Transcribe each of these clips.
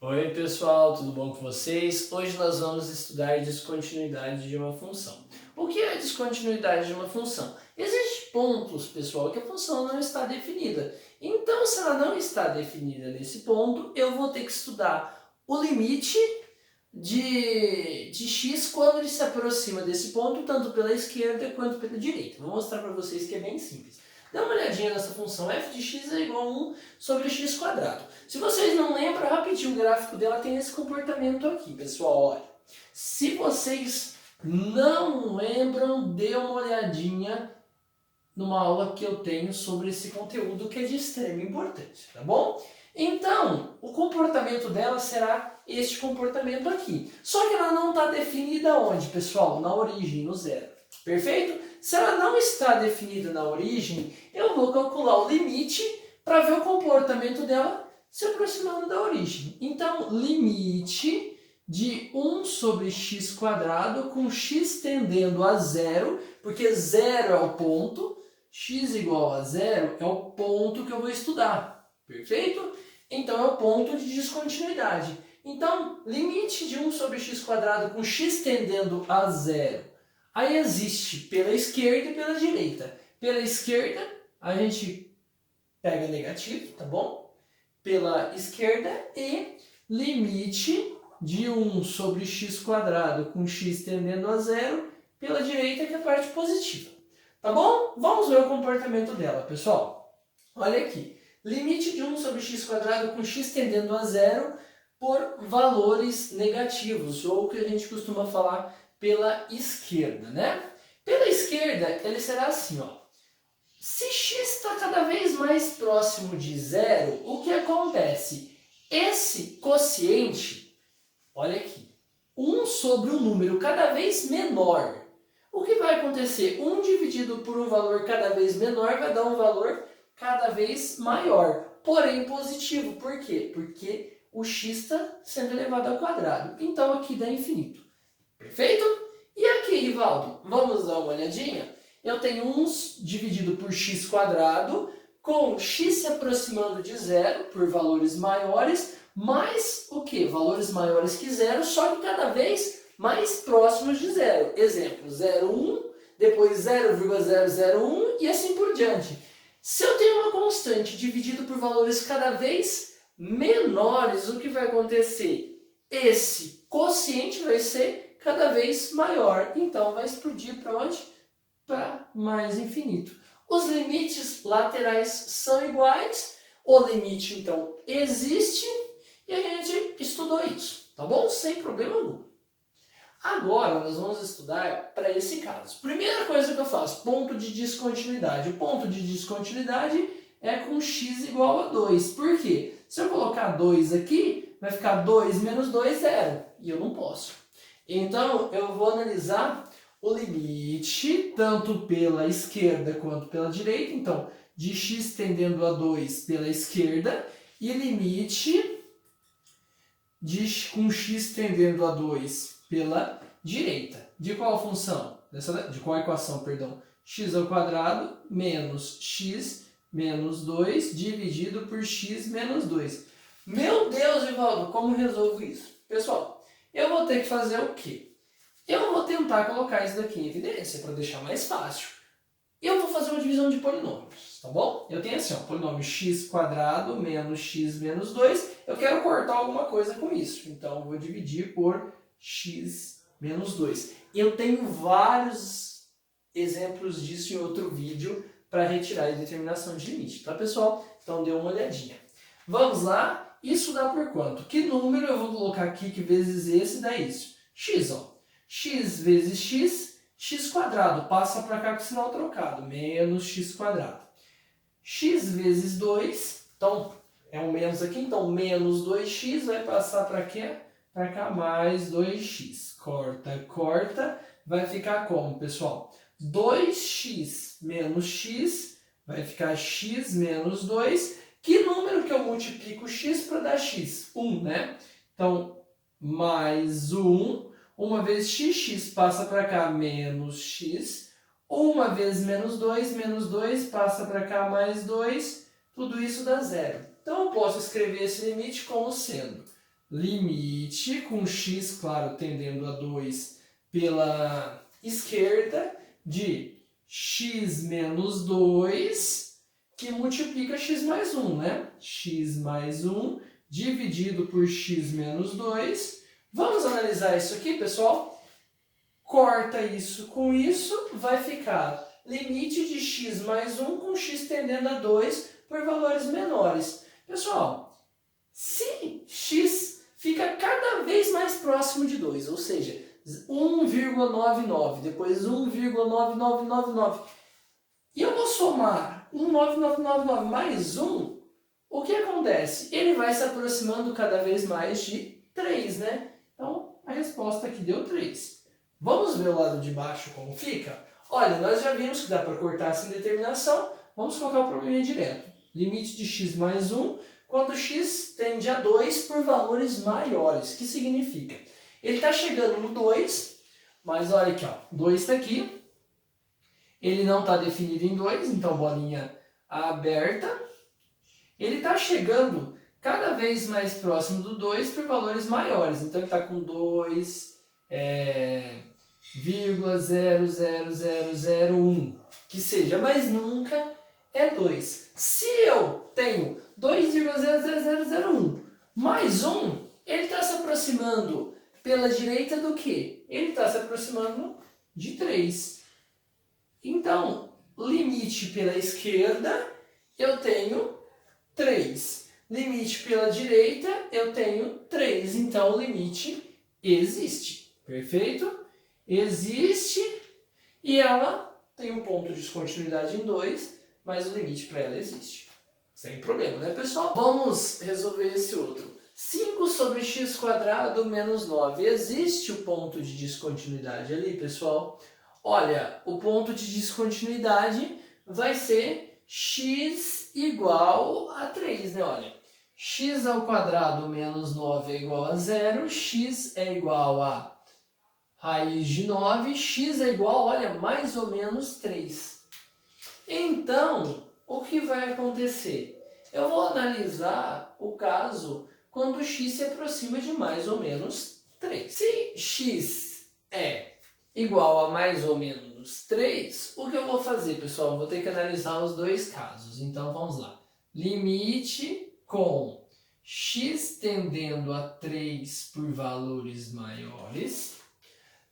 Oi pessoal, tudo bom com vocês? Hoje nós vamos estudar descontinuidade de uma função. O que é descontinuidade de uma função? Existem pontos, pessoal, que a função não está definida. Então, se ela não está definida nesse ponto, eu vou ter que estudar o limite de x quando ele se aproxima desse ponto, tanto pela esquerda quanto pela direita. Vou mostrar para vocês que é bem simples. Dá uma olhadinha nessa função f de x é igual a 1 sobre x quadrado. Se vocês não lembram, rapidinho, o gráfico dela tem esse comportamento aqui, pessoal. Olha, se vocês não lembram, dê uma olhadinha numa aula que eu tenho sobre esse conteúdo que é de extrema importância, tá bom? Então, o comportamento dela será este comportamento aqui. Só que ela não está definida onde, pessoal? Na origem, no zero. Perfeito? Se ela não está definida na origem, eu vou calcular o limite para ver o comportamento dela se aproximando da origem. Então, limite de 1 sobre x quadrado com x tendendo a zero, porque zero é o ponto, x igual a zero é o ponto que eu vou estudar. Perfeito? Então, é o ponto de descontinuidade. Então, limite de 1 sobre x quadrado com x tendendo a zero. Aí existe pela esquerda e pela direita. Pela esquerda, a gente pega negativo, tá bom? Pela esquerda e limite de 1 sobre x quadrado com x tendendo a zero pela direita, que é a parte positiva. Tá bom? Vamos ver o comportamento dela, pessoal. Olha aqui. Limite de 1 sobre x quadrado com x tendendo a zero por valores negativos, ou o que a gente costuma falar pela esquerda, né? Pela esquerda, ele será assim, ó. Se x está cada vez mais próximo de zero, o que acontece? Esse quociente, olha aqui, 1 sobre um número cada vez menor. O que vai acontecer? 1 dividido por um valor cada vez menor vai dar um valor cada vez maior, porém positivo. Por quê? Porque o x está sendo elevado ao quadrado. Então aqui dá infinito. Perfeito? E aqui, Rivaldo, vamos dar uma olhadinha? Eu tenho 1 dividido por x quadrado, com x se aproximando de zero por valores maiores, mais o que? Valores maiores que zero, só que cada vez mais próximos de zero. Exemplo, 0,1, depois 0,001 e assim por diante. Se eu tenho uma constante dividida por valores cada vez menores, o que vai acontecer? Esse quociente vai ser cada vez maior, então vai explodir para onde? Para mais infinito. Os limites laterais são iguais, o limite então existe e a gente estudou isso, tá bom? Sem problema algum. Agora nós vamos estudar para esse caso. Primeira coisa que eu faço, ponto de descontinuidade. O ponto de descontinuidade é com x igual a 2. Por quê? Se eu colocar 2 aqui, vai ficar 2 menos 2, 0. E eu não posso. Então, eu vou analisar o limite, tanto pela esquerda quanto pela direita. Então, de x tendendo a 2 pela esquerda e limite com x tendendo a 2 pela direita. De qual função? De qual equação, perdão? X ao quadrado menos x menos 2 dividido por x menos 2. Meu Deus, Rivaldo, como resolvo isso? Pessoal, eu vou ter que fazer o quê? Eu vou tentar colocar isso daqui em evidência para deixar mais fácil. Eu vou fazer uma divisão de polinômios, tá bom? Eu tenho assim, ó, polinômio x quadrado menos x menos 2. Eu quero cortar alguma coisa com isso, então eu vou dividir por x menos 2. Eu tenho vários exemplos disso em outro vídeo para retirar a determinação de limite, tá, pessoal? Então dê uma olhadinha. Vamos lá? Isso dá por quanto? Que número eu vou colocar aqui que vezes esse dá isso? X, ó. X vezes x, x quadrado, passa para cá com o sinal trocado, menos x quadrado. X vezes 2, então é um menos aqui, então menos 2x vai passar para quê? Para cá, mais 2x. Corta, corta, vai ficar como, pessoal? 2x menos x, vai ficar x menos 2. Que número que eu multiplico x para dar x? 1, né? Então, mais 1. Uma vez x passa para cá, menos x. Uma vez menos 2 passa para cá, mais 2. Tudo isso dá zero. Então, eu posso escrever esse limite como sendo limite com x, claro, tendendo a 2 pela esquerda, de x menos 2, que multiplica x mais 1, né? X mais 1 dividido por x menos 2. Vamos analisar isso aqui, pessoal? Corta isso com isso, vai ficar limite de x mais 1 com x tendendo a 2 por valores menores. Pessoal, se x fica cada vez mais próximo de 2, ou seja, 1,99, depois 1,9999, e eu vou somar 1,9999 mais 1, o que acontece? Ele vai se aproximando cada vez mais de 3, né? Então, a resposta aqui deu 3. Vamos ver o lado de baixo como fica? Olha, nós já vimos que dá para cortar essa indeterminação. Vamos colocar o probleminha direto. Limite de x mais 1, quando x tende a 2 por valores maiores. O que significa? Ele está chegando no 2, mas olha aqui, ó, 2 está aqui. Ele não está definido em 2, então bolinha aberta. Ele está chegando cada vez mais próximo do 2 por valores maiores. Então ele está com 2,00001, que seja, mas nunca é 2. Se eu tenho 2,00001 mais 1, ele está se aproximando pela direita do quê? Ele está se aproximando de 3. Então, limite pela esquerda, eu tenho 3. Limite pela direita, eu tenho 3. Então, o limite existe. Perfeito? Existe e ela tem um ponto de descontinuidade em 2, mas o limite para ela existe. Sem problema, né, pessoal? Vamos resolver esse outro. 5 sobre x² menos 9. Existe o ponto de descontinuidade ali, pessoal? Olha, o ponto de descontinuidade vai ser x igual a 3, né? Olha, x² menos 9 é igual a 0, x é igual a raiz de 9, x é igual, olha, mais ou menos 3. Então, o que vai acontecer? Eu vou analisar o caso quando x se aproxima de mais ou menos 3. Se x é igual a mais ou menos 3, o que eu vou fazer, pessoal? Eu vou ter que analisar os dois casos. Então, vamos lá. Limite com x tendendo a 3 por valores maiores.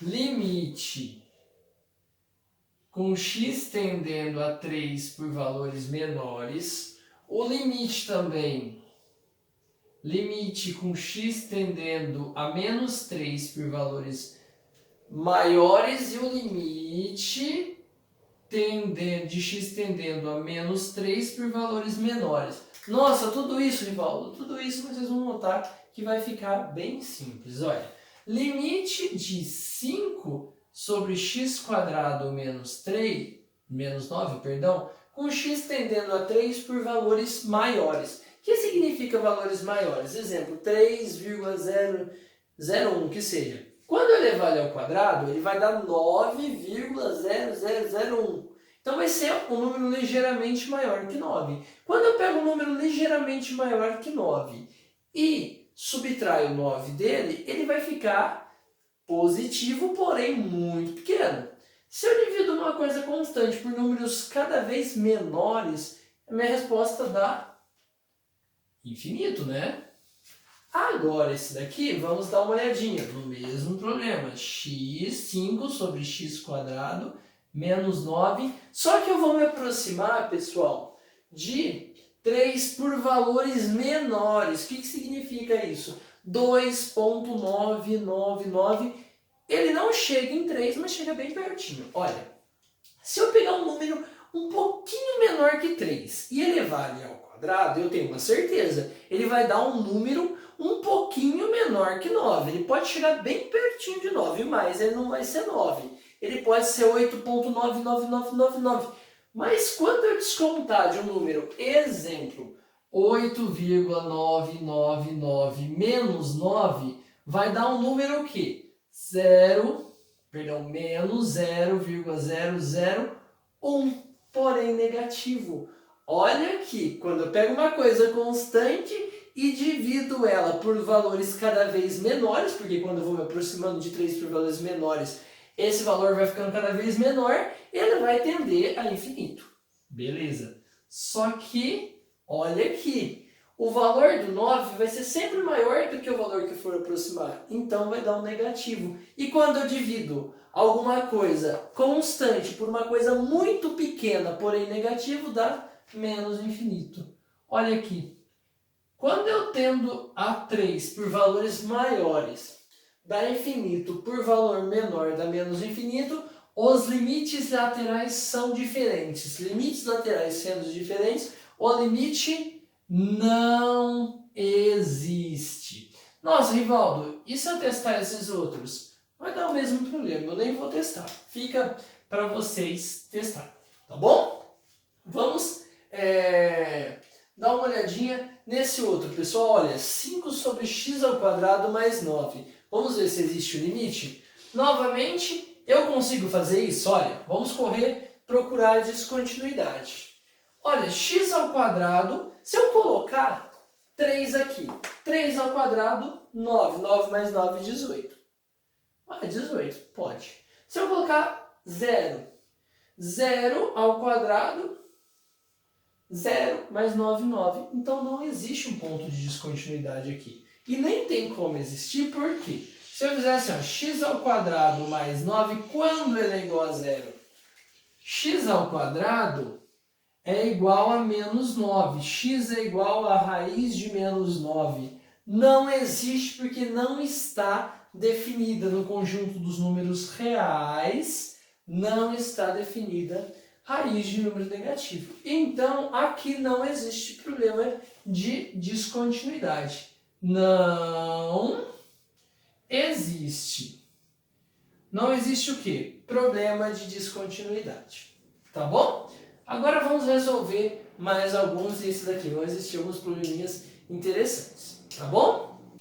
Limite com x tendendo a 3 por valores menores. O limite também. Limite com x tendendo a menos 3 por valores maiores. E o limite de x tendendo a menos 3 por valores menores. Nossa, tudo isso, Rivaldo, tudo isso vocês vão notar que vai ficar bem simples. Olha, limite de 5 sobre x² menos 9, perdão, com x tendendo a 3 por valores maiores. O que significa valores maiores? Exemplo, 3,001, que seja. Quando eu levar ele ao quadrado, ele vai dar 9,0001. Então vai ser um número ligeiramente maior que 9. Quando eu pego um número ligeiramente maior que 9 e subtraio 9 dele, ele vai ficar positivo, porém muito pequeno. Se eu divido uma coisa constante por números cada vez menores, a minha resposta dá infinito, né? Agora, esse daqui, vamos dar uma olhadinha no mesmo problema. x, 5 sobre x² menos 9. Só que eu vou me aproximar, pessoal, de 3 por valores menores. O que significa isso? 2,999. Ele não chega em 3, mas chega bem pertinho. Olha, se eu pegar um número um pouquinho menor que 3 e elevar ele ao quadrado, eu tenho uma certeza. Ele vai dar um número um pouquinho menor que 9. Ele pode chegar bem pertinho de 9, mas ele não vai ser 9. Ele pode ser 8,99999. Mas quando eu descontar de um número, exemplo, 8,999 menos 9, vai dar um número o quê? Menos 0,001, porém negativo. Olha aqui, quando eu pego uma coisa constante e divido ela por valores cada vez menores, porque quando eu vou me aproximando de 3 por valores menores, esse valor vai ficando cada vez menor, ele vai tender a infinito. Beleza. Só que, olha aqui, o valor do 9 vai ser sempre maior do que o valor que for aproximar, então vai dar um negativo. E quando eu divido alguma coisa constante por uma coisa muito pequena, porém negativo, dá menos infinito. Olha aqui, quando eu tendo a 3 por valores maiores, dá infinito por valor menor, dá menos infinito, os limites laterais são diferentes. Limites laterais sendo diferentes, o limite não existe. Nossa, Rivaldo, e se eu testar esses outros? Vai dar o mesmo problema, eu nem vou testar. Fica para vocês testar, tá bom? Vamos dar uma olhadinha nesse outro, pessoal. Olha, 5 sobre x ao quadrado mais 9. Vamos ver se existe o limite? Novamente, eu consigo fazer isso? Olha, vamos procurar a descontinuidade. Olha, x ao quadrado, se eu colocar 3 aqui, 3 ao quadrado, 9. 9 mais 9, 18. Ah, 18, pode. Se eu colocar 0, 0 ao quadrado, 0 mais 9, 9. Então não existe um ponto de descontinuidade aqui. E nem tem como existir, por quê? Se eu fizesse x ao quadrado mais 9, quando ele é igual a 0? X ao quadrado é igual a menos 9. X é igual a raiz de menos 9. Não existe porque não está definida no conjunto dos números reais, não está definida raiz de número negativo. Então, aqui não existe problema de descontinuidade. Não existe. Não existe o quê? Problema de descontinuidade. Tá bom? Agora vamos resolver mais alguns desses daqui. Vão existir alguns probleminhas interessantes. Tá bom?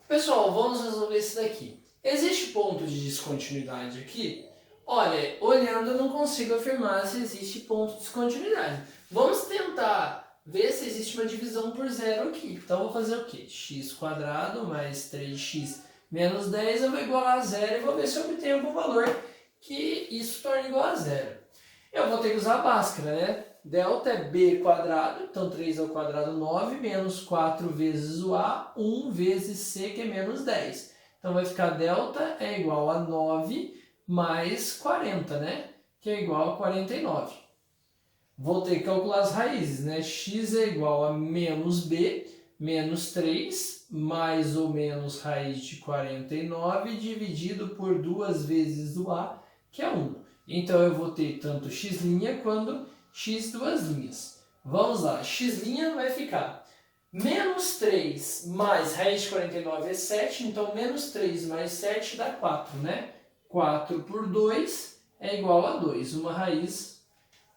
Pessoal, vamos resolver esse daqui. Existe ponto de descontinuidade aqui? Olha, olhando eu não consigo afirmar se existe ponto de descontinuidade. Vamos tentar ver se existe uma divisão por zero aqui. Então, eu vou fazer o quê? X quadrado mais 3x menos 10, eu vou igualar a zero e vou ver se eu obtenho algum valor que isso torne igual a zero. Eu vou ter que usar a Bhaskara, né? Delta é b quadrado, então 3 ao quadrado 9, menos 4 vezes o a, 1 vezes c, que é menos 10. Então vai ficar delta é igual a 9 mais 40, né? Que é igual a 49. Vou ter que calcular as raízes, né? X é igual a menos b, menos 3, mais ou menos raiz de 49, dividido por 2 vezes o a, que é 1. Então eu vou ter tanto x' quanto x duas linhas. Vamos lá, x' vai ficar menos 3 mais raiz de 49 é 7, então menos 3 mais 7 dá 4, né? 4 por 2 é igual a 2. Uma raiz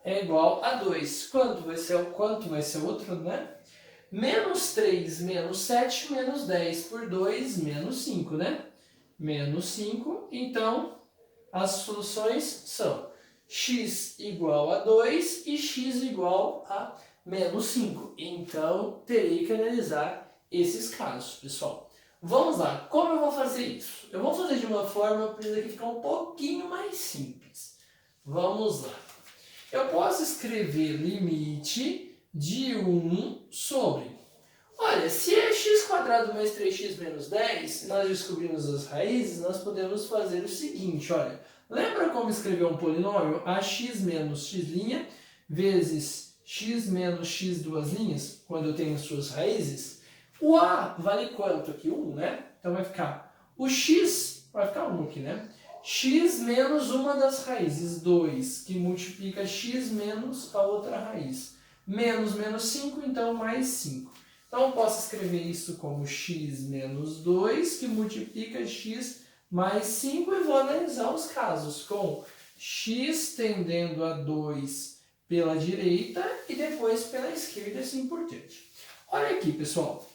é igual a 2. Quanto vai ser o outro, né? Menos 3 menos 7 menos 10 por 2, menos 5, né? Menos 5, então as soluções são x igual a 2 e x igual a menos 5. Então, terei que analisar esses casos, pessoal. Vamos lá, como eu vou fazer isso? Eu vou fazer de uma forma para isso aqui ficar um pouquinho mais simples. Vamos lá. Eu posso escrever limite de 1 sobre... Olha, se é x quadrado mais 3x menos 10, nós descobrimos as raízes, nós podemos fazer o seguinte, olha. Lembra como escrever um polinômio? Ax menos x' vezes x menos x duas linhas, quando eu tenho suas raízes. O a vale quanto aqui? 1, né? Então vai ficar o x, vai ficar 1 aqui, né? X menos uma das raízes, 2, que multiplica x menos a outra raiz. Menos 5, então mais 5. Então eu posso escrever isso como x menos 2, que multiplica x mais 5, e vou analisar os casos com x tendendo a 2 pela direita e depois pela esquerda, assim por diante. Olha aqui, pessoal.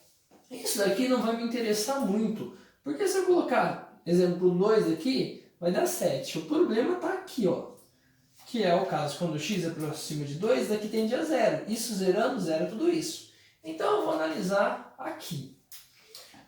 Isso daqui não vai me interessar muito, porque se eu colocar exemplo 2 aqui, vai dar 7. O problema está aqui, ó, que é o caso quando x é próximo de 2, daqui tende a 0. Isso zerando, zera tudo isso. Então eu vou analisar aqui.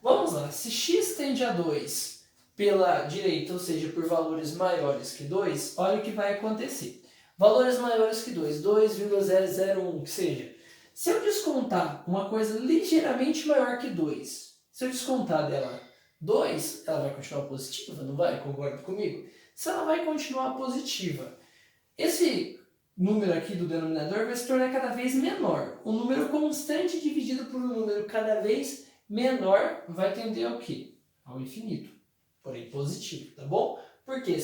Vamos lá, se x tende a 2 pela direita, ou seja, por valores maiores que 2, olha o que vai acontecer. Valores maiores que 2, 2,001, que seja, se eu descontar uma coisa ligeiramente maior que 2, se eu descontar dela 2, ela vai continuar positiva, não vai? Concorda comigo? Se ela vai continuar positiva, esse número aqui do denominador vai se tornar cada vez menor. O número constante dividido por um número cada vez menor vai tender ao quê? Ao infinito, porém positivo, tá bom? Porque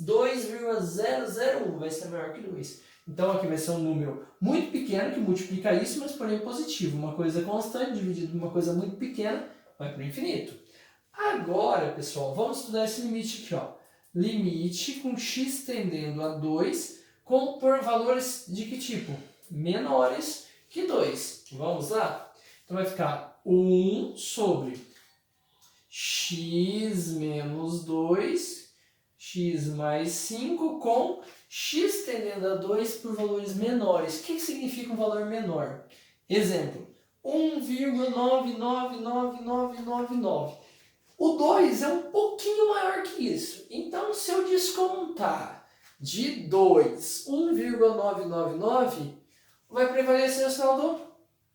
2,001 vai ser maior que 2. Então aqui vai ser um número muito pequeno que multiplica isso, mas porém positivo. Uma coisa constante dividida por uma coisa muito pequena vai para o infinito. Agora, pessoal, vamos estudar esse limite aqui, ó. Limite com x tendendo a 2 por valores de que tipo? Menores que 2. Vamos lá? Então vai ficar 1 sobre x menos 2, x mais 5 com x tendendo a 2 por valores menores. O que significa um valor menor? Exemplo, 1,999999. O 2 é um pouquinho maior que isso. Então, se eu descontar de 2 1,999, vai prevalecer o sinal do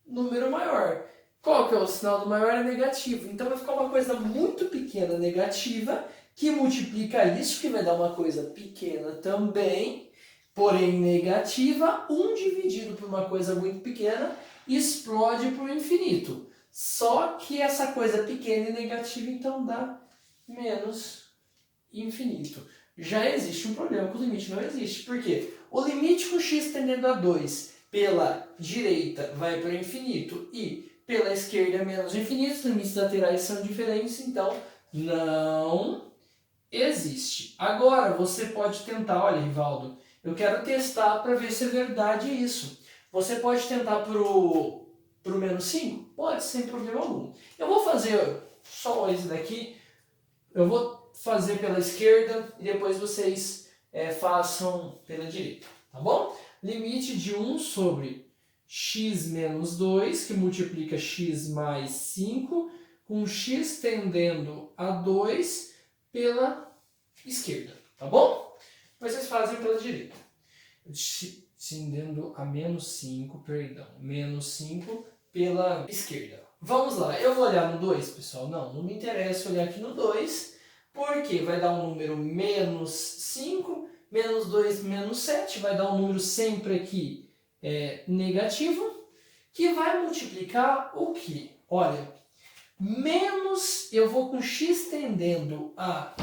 número maior. Qual que é o sinal do maior? É negativo. Então, vai ficar uma coisa muito pequena negativa que multiplica isso, que vai dar uma coisa pequena também, porém negativa. 1 dividido por uma coisa muito pequena explode para o infinito. Só que essa coisa pequena e negativa, então, dá menos infinito. Já existe um problema com o limite, não existe. Por quê? O limite com x tendendo a 2 pela direita vai para o infinito e pela esquerda menos infinito. Os limites laterais são diferentes, então não existe. Agora você pode tentar, olha, Rivaldo, eu quero testar para ver se é verdade isso. Você pode tentar pro menos 5? Pode, sem problema algum. Eu vou fazer só esse daqui. Eu vou fazer pela esquerda e depois vocês façam pela direita, tá bom? Limite de 1 sobre x menos 2, que multiplica x mais 5, com x tendendo a 2 pela esquerda, tá bom? Vocês fazem pela direita. Tendendo a menos 5, perdão, menos 5 pela esquerda. Vamos lá, eu vou olhar no 2, pessoal? Não me interessa olhar aqui no 2, porque vai dar um número menos 5, menos 2, menos 7, vai dar um número sempre aqui negativo, que vai multiplicar o quê? Olha, menos, eu vou com x tendendo a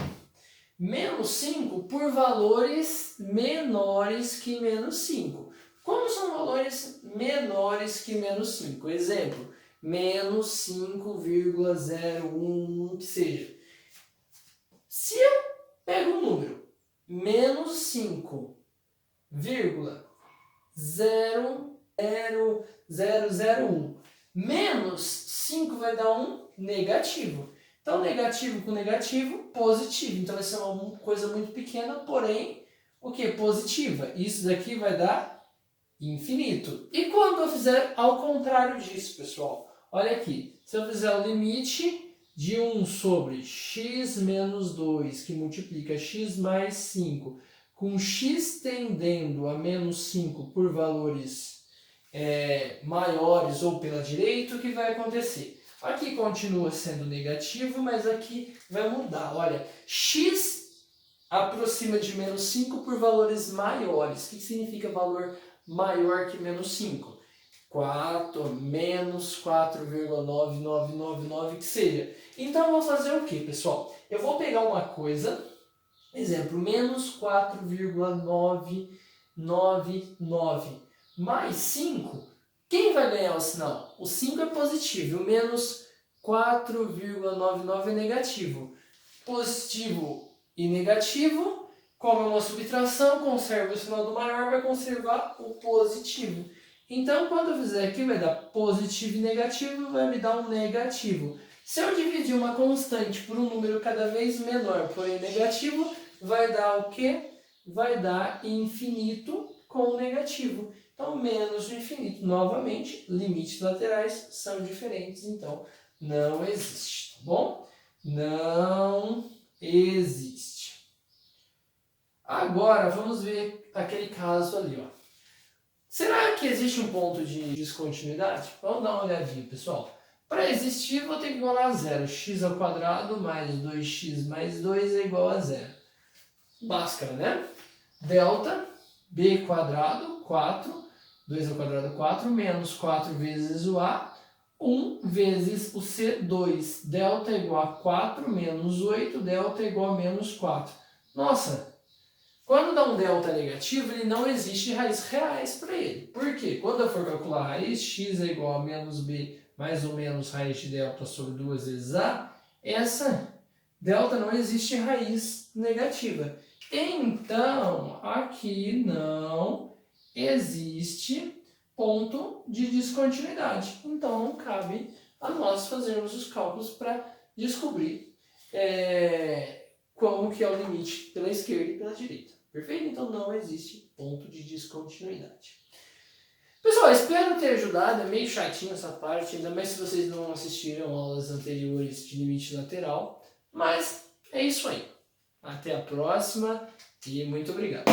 menos 5 por valores menores que menos 5. Como são valores menores que menos 5? Exemplo, menos 5,01, que seja. Se eu pego um número, menos 5,00001, menos 5 vai dar um negativo. Então, negativo com negativo, positivo. Então, vai ser uma coisa muito pequena, porém, o que? Positiva. Isso daqui vai dar infinito. E quando eu fizer ao contrário disso, pessoal? Olha aqui. Se eu fizer o limite de 1 sobre x menos 2, que multiplica x mais 5, com x tendendo a menos 5 por valores maiores ou pela direita, o que vai acontecer? Aqui continua sendo negativo, mas aqui vai mudar. Olha, x aproxima de menos 5 por valores maiores. O que significa valor maior que menos 5? 4, menos 4,9999, que seja. Então, eu vou fazer o que, pessoal? Eu vou pegar uma coisa, exemplo, menos 4,999 mais 5. Quem vai ganhar o sinal? O 5 é positivo, o menos 4,99 é negativo. Positivo e negativo, como é uma subtração, conserva o sinal do maior, vai conservar o positivo. Então, quando eu fizer aqui, vai dar positivo e negativo, vai me dar um negativo. Se eu dividir uma constante por um número cada vez menor, porém negativo, vai dar o quê? Vai dar infinito com o negativo. Então, menos o infinito. Novamente, limites laterais são diferentes, então não existe, tá bom? Não existe. Agora, vamos ver aquele caso ali, ó. Será que existe um ponto de descontinuidade? Vamos dar uma olhadinha, pessoal. Para existir, vou ter que igualar a zero. X ao quadrado mais 2x mais 2 é igual a zero. Báscara, né? Delta b quadrado, 4, 2 ao quadrado 4, menos 4 vezes o a, 1 vezes o c, 2. Delta é igual a 4 menos 8, delta é igual a menos 4. Nossa! Quando dá um delta negativo, ele não existe raízes reais para ele. Por quê? Quando eu for calcular a raiz, x é igual a menos b mais ou menos raiz de delta sobre 2 vezes a, essa delta não existe raiz negativa. Então, aqui não existe ponto de descontinuidade. Então, não cabe a nós fazermos os cálculos para descobrir como que é o limite pela esquerda e pela direita. Perfeito? Então não existe ponto de descontinuidade. Pessoal, espero ter ajudado. É meio chatinho essa parte, ainda mais se vocês não assistiram aulas anteriores de limite lateral. Mas é isso aí. Até a próxima e muito obrigado.